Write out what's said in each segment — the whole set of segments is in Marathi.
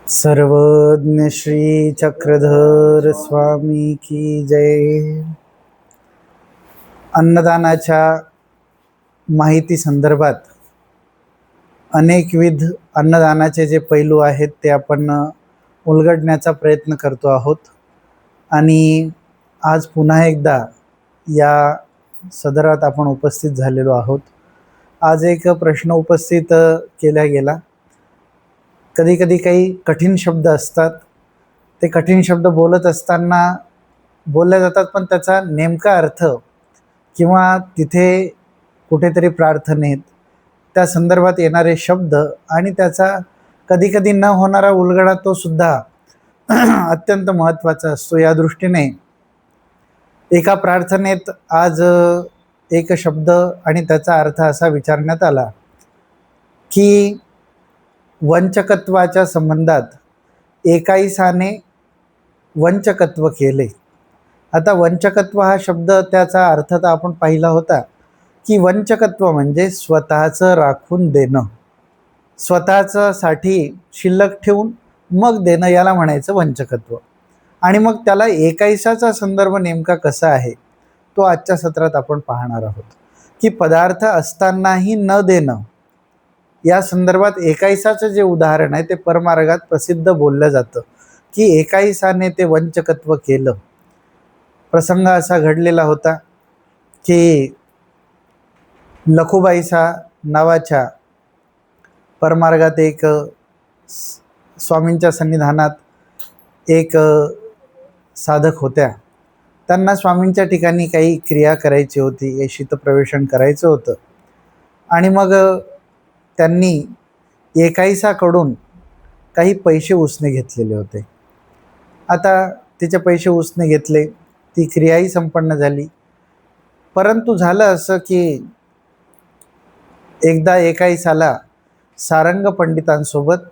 सर्वज्ञ श्री चक्रधर स्वामी की जय. अन्नदानाच्या माहिती संदर्भात अनेकविध अन्नदानाचे जे पैलू आहेत ते आपण उलगडण्याचा प्रयत्न करतो आहोत. आणि आज पुन्हा एकदा या सदरात आपण उपस्थित झालेलो आहोत. आज एक प्रश्न उपस्थित केला गेला. कधी कधी काही कठीण शब्द असतात, ते कठीण शब्द बोलत असताना बोलले जातात, पण त्याचा नेमका अर्थ किंवा तिथे कुठेतरी प्रार्थनेत त्या संदर्भात येणारे शब्द आणि त्याचा कधी कधी न होणारा उलगडा तो सुद्धा अत्यंत महत्त्वाचा असतो. या दृष्टीने एका प्रार्थनेत आज एक शब्द आणि त्याचा अर्थ असा विचारण्यात आला की वंचकत्वाच्या संबंधात एकाईसाने वंचकत्व केले. आता वंचकत्व हा शब्द त्याचा अर्थ तर आपण पाहिला होता की वंचकत्व म्हणजे स्वतःचं राखून देणं, स्वतःचं साठी शिल्लक ठेवून मग देणं, याला म्हणायचं वंचकत्व. आणि मग त्याला एकाईसाचा संदर्भ नेमका कसा आहे तो आजच्या सत्रात आपण पाहणार आहोत. की पदार्थ असतानाही न देणं, या संदर्भात एकाईसाचं जे उदाहरण आहे ते परमार्गात प्रसिद्ध बोललं जातं की एकाईसाने ते वंचकत्व केलं. प्रसंग असा घडलेला होता की लखुबाईसा नावाच्या परमार्गात एक स्वामींच्या सन्निधानात एक साधक होत्या. त्यांना स्वामींच्या ठिकाणी काही क्रिया करायची होती, शीतप्रवेशन करायचं होतं. आणि मग त्यांनी एकाईसाकडून काही पैसे उसने घेतलेले होते. आता तिचे पैसे उसने घेतले, ती क्रियाही संपन्न झाली. परंतु झालं असं की एकदा एकाईसाला सारंग पंडितांसोबत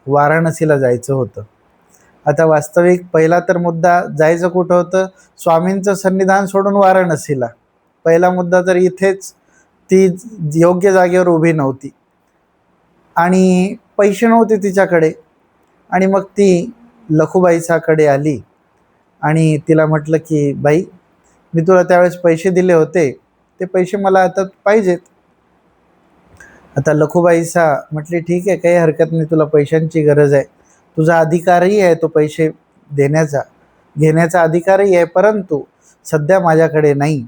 वाराणसीला जायचं होतं. आता वास्तविक पहिला तर मुद्दा जायचं कुठं होतं? स्वामींचं सन्निधान सोडून वाराणसीला. पहिला मुद्दा तर इथेच ती योग्य जागेवर उभी नव्हती आणि पैसे नव्हते तिच्याकडे. आणि मग ती लखुबाईसाकडे आली आणि तिला म्हटलं की बाई, मी तुला त्यावेळेस पैसे दिले होते, ते पैसे मला आता पाहिजेत. आता लखुबाईसा म्हटली ठीक आहे, काही हरकत नाही, तुला पैशांची गरज आहे, तुझा अधिकारही आहे तो पैसे देण्याचा, घेण्याचा अधिकारही आहे, परंतु सध्या माझ्याकडे नाही,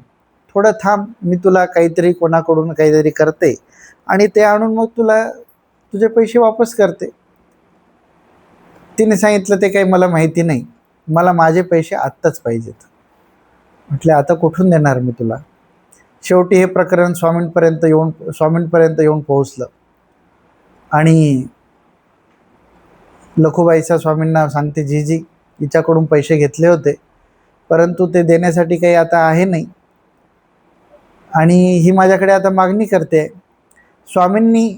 थोडं थांब, मी तुला काहीतरी कोणाकडून काहीतरी करते आणि ते आणून मग तुला तुझे पैसे वापस करते. तिने सांगितलं ते काही मला माहिती नाही, मला माझे पैसे आत्ताच पाहिजेत. म्हटले आता कुठून देणार मी तुला? शेवटी हे प्रकरण स्वामींपर्यंत येऊन पोहोचलं आणि लखुबाईसा स्वामींना सांगते, जीजी, हिच्याकडून पैसे घेतले होते, परंतु ते देण्यासाठी काही आता आहे नाही आणि ही माझ्याकडे आता मागणी करते. स्वामींनी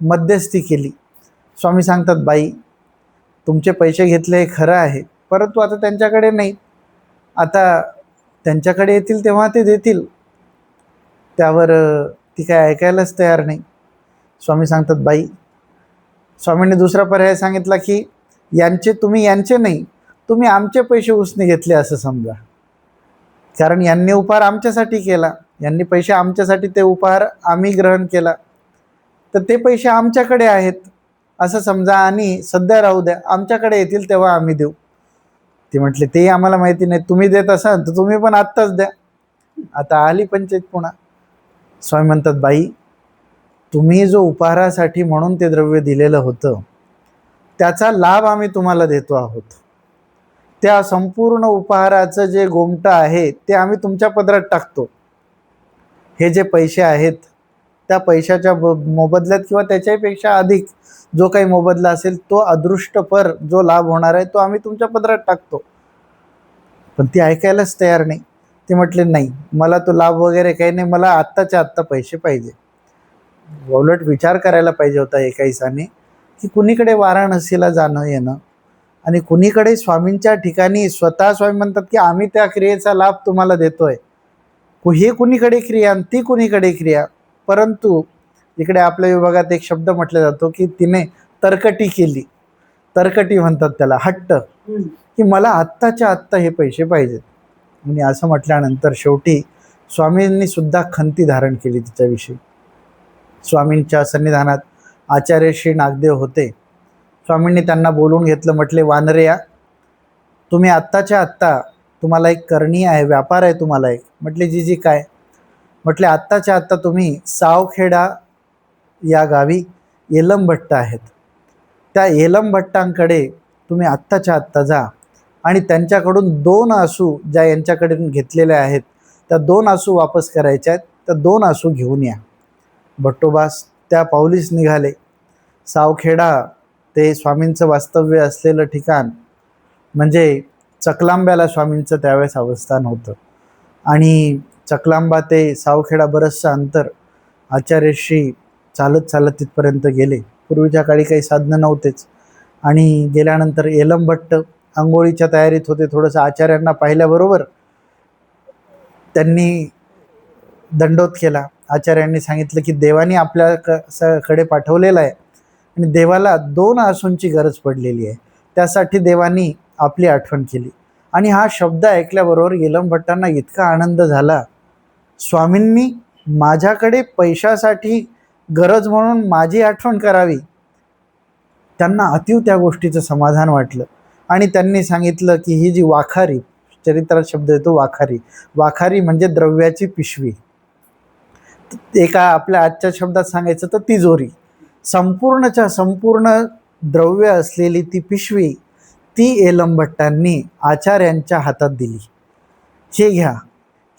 मध्यस्थी केली. स्वामी सांगतात, बाई, तुमचे पैसे घेतले हे खरं आहे, परंतु आता त्यांच्याकडे नाही, आता त्यांच्याकडे येतील तेव्हा ते देतील. त्यावर ती काय ऐकायलाच तयार नाही. स्वामी सांगतात, बाई, स्वामींनी दुसरा पर्याय सांगितला की तुम्ही यांचे नाही, तुम्ही आमचे पैसे उसने घेतले असं समजा, कारण यांनी उपहार आमच्यासाठी केला, यांनी पैसे आमच्यासाठी, ते उपहार आम्ही ग्रहण केला, तर ते पैसे आमच्याकडे आहेत असं समजा आणि सध्या राहू द्या, आमच्याकडे येतील तेव्हा आम्ही देऊ. ती म्हटली, तेही आम्हाला माहिती नाही, तुम्ही देत असाल तर तुम्ही पण आत्ताच द्या. आता आली पंचायत पुन्हा. स्वामी म्हणतात, बाई, तुम्ही जो उपहारासाठी म्हणून ते द्रव्य दिलेलं होतं त्याचा लाभ आम्ही तुम्हाला देतो आहोत. त्या संपूर्ण उपहाराचं जे गोमटं आहे ते आम्ही तुमच्या पदरात टाकतो. हे जे पैसे आहेत त्या पैशाच्या मोबदल्यात किंवा त्याच्यापेक्षा अधिक जो काही मोबदला असेल तो अदृष्टपर जो लाभ होणार आहे तो आम्ही तुमच्या पदरात टाकतो. पण ती ऐकायलाच तयार नाही. ती म्हटली, नाही, मला तो लाभ वगैरे काही नाही, मला आत्ताच्या आत्ता पैसे पाहिजे. उलट विचार करायला पाहिजे होता एकाईसाने की कुणीकडे वाराणसीला जाणं येणं आणि कुणीकडे स्वामींच्या ठिकाणी स्वतः स्वामी म्हणतात की आम्ही त्या क्रियेचा लाभ तुम्हाला देतोय. हे कुणीकडे क्रिया आणि ती कुणीकडे क्रिया. परंतु इकडे आपल्या विभागात एक शब्द म्हटला जातो की तिने तरकटी केली. तरकटी म्हणतात त्याला, हट्ट, की मला आत्ताच्या आत्ता हे पैसे पाहिजेत. आणि असं म्हटल्यानंतर शेवटी स्वामींनी सुद्धा खंती धारण केली तिच्याविषयी. स्वामींच्या सन्निधानात आचार्य श्री नागदेव होते. स्वामींनी त्यांना बोलून घेतलं. म्हटले, वानरेया, तुम्ही आत्ताच्या आत्ता, तुम्हाला एक करणी आहे, व्यापार आहे तुम्हाला एक. म्हटले, जी काय? म्हटले, आत्ताच्या आत्ता तुम्ही सावखेडा या गावी येलम भट्ट आहेत, त्या येलम भट्टांकडे तुम्ही आत्ताच्या आत्ता जा आणि त्यांच्याकडून 2 आसू ज्या यांच्याकडून घेतलेल्या आहेत त्या 2 आसू वापस करायच्या आहेत, त्या 2 आसू घेऊन या. भट्टोबास त्या पाऊलीस निघाले. सावखेडा ते स्वामींचं वास्तव्य असलेलं ठिकाण, म्हणजे चकलांब्याला स्वामींचं त्यावेळेस अवस्थान होतं. आणि चकलांबा ते सावखेडा बरंचसं अंतर आचार्यश्री चालत चालत तिथपर्यंत गेले. पूर्वीच्या काळी काही साधनं नव्हतेच. आणि गेल्यानंतर येलम भट्ट आंघोळीच्या तयारीत होते. थोडंसं आचार्यांना पाहिल्याबरोबर त्यांनी दंडोत केला. आचार्यांनी सांगितलं की देवानी आपल्याकडे पाठवलेलं आहे आणि देवाला 2 आसूंची गरज पडलेली आहे, त्यासाठी देवानी आपली आठवण केली. आणि हा शब्द ऐकल्याबरोबर येलम भट्टांना इतका आनंद झाला. स्वामींनी माझ्याकडे पैशासाठी गरज म्हणून माझी आठवण करावी, त्यांना अतीव त्या गोष्टीचं समाधान वाटलं. आणि त्यांनी सांगितलं की ही जी वाखारी, चरित्रात शब्द येतो वाखारी, वाखारी म्हणजे द्रव्याची पिशवी. एका आपल्या आजच्या शब्दात सांगायचं तर तिजोरी, संपूर्णच्या संपूर्ण द्रव्य असलेली ती पिशवी, ती येलम भट्टांनी आचार्यांच्या हातात दिली. हे घ्या,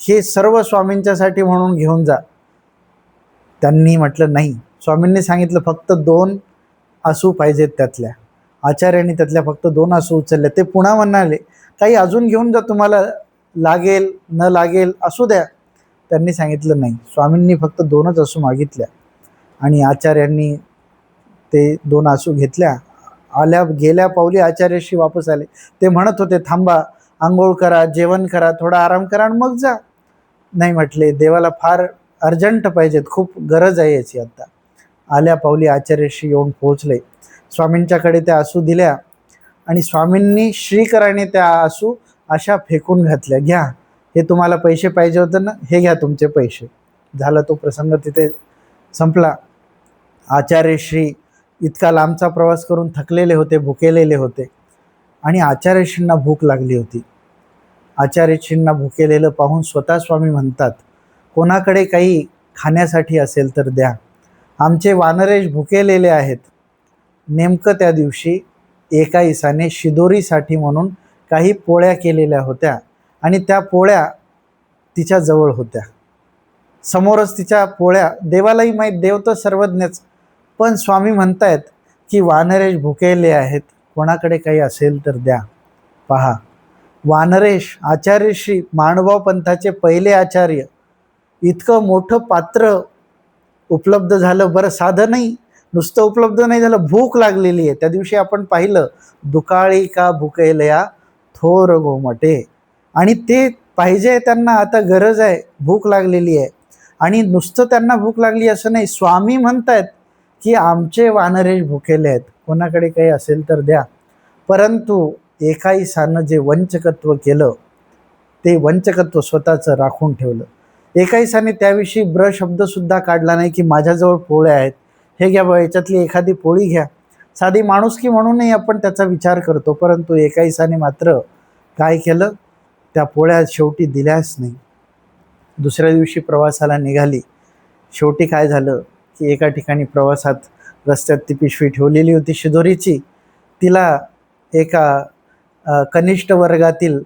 हे सर्व स्वामींच्यासाठी म्हणून घेऊन जा. त्यांनी म्हटलं नाही. स्वामींनी सांगितलं फक्त 2 आसू पाहिजेत त्यातल्या. आचार्यांनी त्यातल्या फक्त 2 आसू उचलले. ते पुन्हा म्हणाले, काही अजून घेऊन जा, तुम्हाला लागेल न लागेल असू द्या. त्यांनी सांगितलं नाही. स्वामींनी फक्त 2च आसू मागितल्या आणि आचार्यांनी ते 2 आसू घेतल्या. गेल्या पावली आचार्याशी वापस आले. ते म्हणत होते, थांबा, आंघोळ करा, जेवण करा, थोडा आराम करा आणि मग जा. नाही म्हटले, देवाला फार अर्जंट पाहिजेत, खूप गरज आहे याची आता. आल्या पावली आचार्याशी येऊन पोहोचले. स्वामींच्याकडे त्या आसू दिल्या आणि स्वामींनी श्रीकराने त्या आसू अशा फेकून घातल्या. घ्या, हे तुम्हाला पैसे पाहिजे होते ना, हे घ्या तुमचे पैसे. झाला तो प्रसंग तिथे संपला. आचार्यश्री इतका लांबचा प्रवास करून थकलेले होते, भुकेलेले होते आणि आचार्यश्रींना भूक लागली होती. आचार्यश्रींना भुकेलेलं पाहून स्वतः स्वामी म्हणतात, कोणाकडे काही खाण्यासाठी असेल तर द्या, आमचे वानरेश भुकेलेले आहेत. नेमकं त्या दिवशी एका ईसाने शिदोरीसाठी म्हणून काही पोळ्या केलेल्या होत्या आणि त्या पोळ्या तिच्या जवळ होत्या. समोरच तिच्या पोळ्या, देवालाही माहीत, देव तर सर्वज्ञच, पण स्वामी म्हणतायत की वानरेश भुकेले आहेत, कोणाकडे काही असेल तर द्या. पहा, वानरेश आचार्यश्री माणभाव पंथाचे पहिले आचार्य, इतकं मोठं पात्र उपलब्ध झालं. बरं, साधं नाही, नुसतं उपलब्ध नाही झालं, भूक लागलेली आहे. त्या दिवशी आपण पाहिलं, दुकाळी का भुकेलया थोर गोमटे, आणि ते पाहिजे त्यांना, आता गरज आहे, भूक लागलेली आहे. आणि नुसतं त्यांना भूक लागली असं नाही, स्वामी म्हणतायत की आमचे वानरेश भुकेले आहेत, कोणाकडे काही असेल तर द्या. परंतु एका ईसानं जे वंचकत्व केलं, ते वंचकत्व स्वतःचं राखून ठेवलं. एका ईसाने त्याविषयी शब्दसुद्धा काढला नाही की माझ्याजवळ पोळ्या आहेत, हे घ्या बा, याच्यातली एखादी पोळी घ्या. साधी माणुसकी म्हणूनही आपण त्याचा विचार करतो, परंतु एका ईसाने मात्र काय केलं, त्या पोळ्या शेवटी दिल्याच नाही. दुसऱ्या दिवशी प्रवासाला निघाली. शेवटी काय झालं की एका ठिकाणी प्रवासात रस्त्यात ती पिशवी ठेवलेली होती शिदोरीची. तिला एका कनिष्ठ वर्गातील,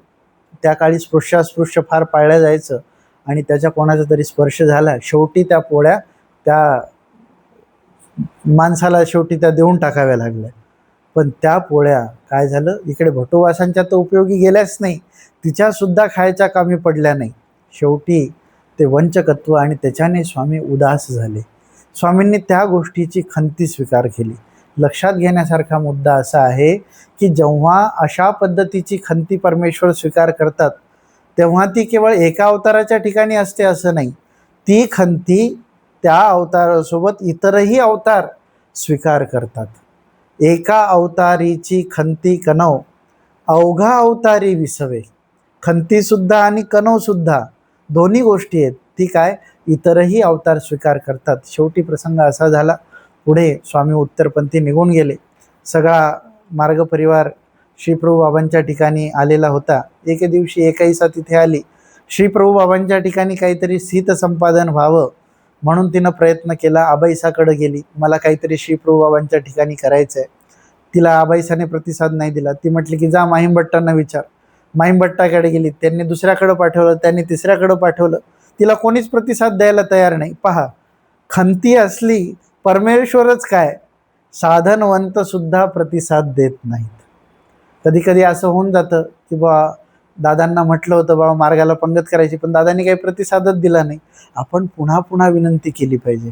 त्या काळी स्पृश्यास्पृश्य फार पाळल्या जायचं, आणि त्याच्या कोणाचा तरी स्पर्श झाला. शेवटी त्या पोळ्या त्या माणसाला शेवटी त्या देऊन टाकाव्या लागल्या. पण त्या पोळ्या काय झालं, इकडे भटोवासांच्या तर उपयोगी गेल्याच नाही, तिच्यासुद्धा खायच्या कामी पडल्या नाही. शेवटी ते वंचकत्व, आणि त्याच्याने स्वामी उदास झाले. स्वामींनी त्या गोष्टीची खंती स्वीकार केली. लक्षात घेण्यासारखा मुद्दा असा आहे की जेव्हा अशा पद्धतीची खंती परमेश्वर स्वीकार करतात, तेव्हा ती केवळ एका अवताराच्या ठिकाणी असते असं नाही. ती खंती त्या अवतारासोबत इतरही अवतार स्वीकार करतात. एका अवतारीची खंती कनव, अवघा अवतारी विसवे. खंती सुद्धा आणि कनव सुद्धा दोन्ही गोष्टी आहेत. ती काय, इतरही अवतार स्वीकार करतात. शेवटी प्रसंग असा झाला, पुढे स्वामी उत्तरपंथी निघून गेले. सगळा मार्ग परिवार श्रीप्रभू बाबांच्या ठिकाणी आलेला होता. एके दिवशी एकाईसा तिथे आली. श्रीप्रभू बाबांच्या ठिकाणी काहीतरी सीत संपादन व्हावं म्हणून तिनं प्रयत्न केला. आबाईसाकडे गेली, मला काहीतरी श्रीप्रभू बाबांच्या ठिकाणी करायचं आहे. तिला आबाईसाने प्रतिसाद नाही दिला. ती म्हटली की जा माहीमभट्टांना विचार. माहीमभट्टाकडे गेली, त्यांनी दुसऱ्याकडं पाठवलं, त्यांनी तिसऱ्याकडं पाठवलं. तिला कोणीच प्रतिसाद द्यायला तयार नाही. पहा, खंती असली परमेश्वरच काय, साधनवंत सुद्धा प्रतिसाद देत नाहीत. कधी कधी असं होऊन जातं की बा दादांना म्हटलं होतं बाबा मार्गाला पंगत करायची, पण दादांनी काही प्रतिसादच दिला नाही. आपण पुन्हा पुन्हा विनंती केली पाहिजे.